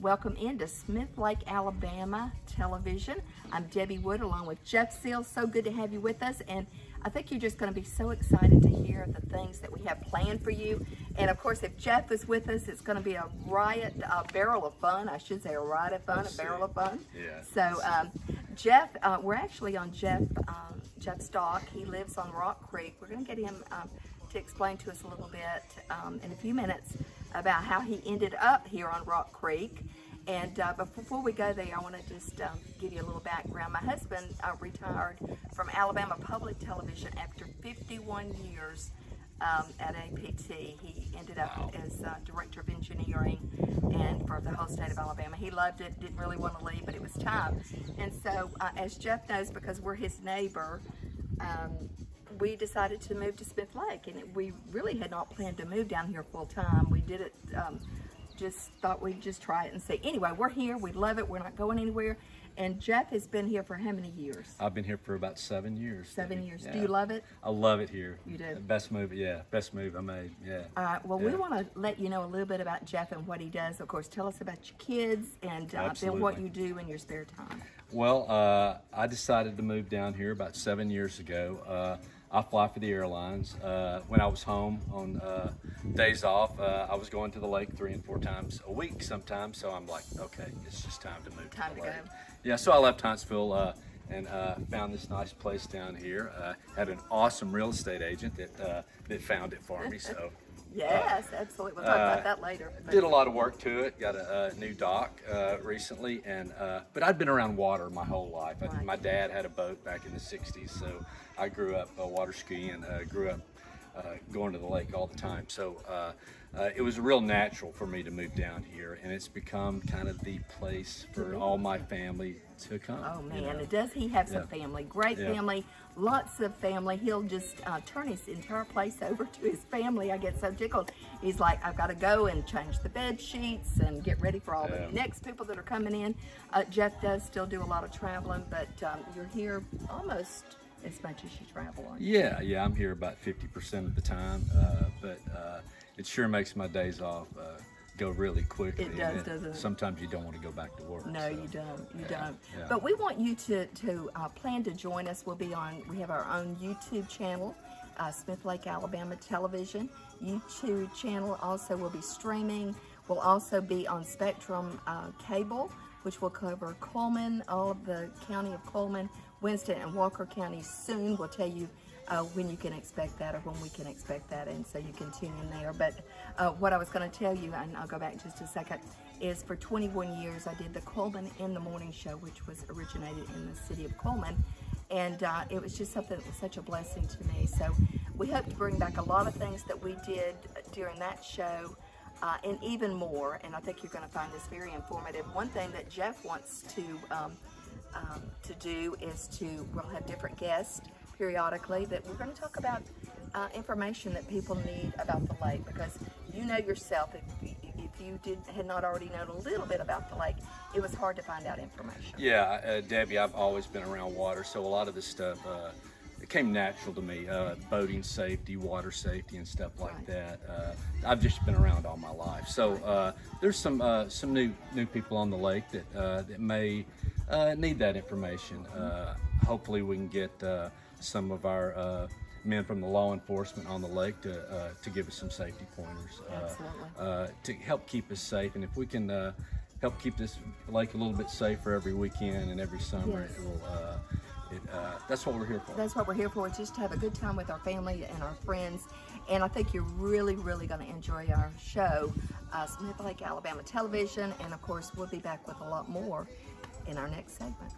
Welcome into Smith Lake, Alabama television. I'm Debbie Wood along with Jeff Seale. So good to have you with us, and I think you're just going to be so excited to hear the things that we have planned for you. And of course, if Jeff is with us, it's going to be a riot, a barrel of fun. I should say a riot of fun, a barrel of fun. Yeah. So Jeff, we're actually on Jeff's dock. He lives on Rock Creek. We're going to get him to explain to us a little bit in a few minutes about how he ended up here on Rock Creek. And but before we go there, I want to just give you a little background. My husband retired from Alabama Public Television after 51 years at APT. He ended up as Director of Engineering and for the whole state of Alabama. He loved it, didn't really want to leave, but it was time. And so, as Jeff knows, because we're his neighbor, we decided to move to Smith Lake, and we really had not planned to move down here full time. We did it, just thought we'd just try it and see. Anyway, we're here, we love it, we're not going anywhere. And Jeff has been here for how many years? I've been here for about 7 years. 7 years. Yeah. Do you love it? I love it here. You do? Best move, yeah. Best move I made, yeah. All right, well, we want to let you know a little bit about Jeff and what he does. Of course, tell us about your kids and then what you do in your spare time. Well, I decided to move down here about 7 years ago. I fly for the airlines. When I was home on days off, I was going to the lake 3 and 4 times a week sometimes. So I'm like, okay, it's just time to move Time to to the lake. go. Yeah, so I left Huntsville and found this nice place down here. Had an awesome real estate agent that found it for me. So Yes, absolutely. We'll talk about that later. did a lot of work to it. Got a new dock recently, and but I'd been around water my whole life. Right. My dad had a boat back in the '60s, so I grew up water skiing. Grew up going to the lake all the time. So it was real natural for me to move down here, and it's become kind of the place for all my family to come. Oh man, you know? does he have some family? Great Yeah. family, lots of family. He'll just turn his entire place over to his family. I get so tickled. He's like, I've got to go and change the bed sheets and get ready for all the next people that are coming in. Jeff does still do a lot of traveling, but you're here almost as much as you travel, aren't you? Yeah, I'm here about 50% of the time, but it sure makes my days off go really quickly. It does, and doesn't it? Sometimes you don't want to go back to work. No, so, you don't. You don't. yeah. But we want you to plan to join us. We have our own YouTube channel, Smith Lake, Alabama Television YouTube channel. Also, will be streaming. We'll also be on Spectrum Cable, which will cover Coleman, all of the county of Coleman, Winston, and Walker counties soon. We'll tell you when you can expect that or when we can expect that, and so you can tune in there. But what I was going to tell you, and I'll go back just a second, is for 21 years I did the Coleman in the Morning show, which was originated in the city of Coleman, and it was just something that was such a blessing to me. So we hope to bring back a lot of things that we did during that show, and even more, and I think you're going to find this very informative. One thing that Jeff wants to do is we'll have different guests periodically that we're going to talk about information that people need about the lake, because you know yourself, if you had not already known a little bit about the lake, it was hard to find out information. Yeah, Debbie, I've always been around water, so a lot of this stuff it came natural to me. Boating safety, water safety, and stuff like that. I've just been around all my life. So there's some new people on the lake that may need that information. Hopefully, we can get some of our men from the law enforcement on the lake to give us some safety pointers to help keep us safe. And if we can help keep this lake a little bit safer every weekend and every summer, it will. That's what we're here for. That's what we're here for, just to have a good time with our family and our friends. And I think you're really, really going to enjoy our show, Smith Lake, Alabama Television. And of course, we'll be back with a lot more in our next segment.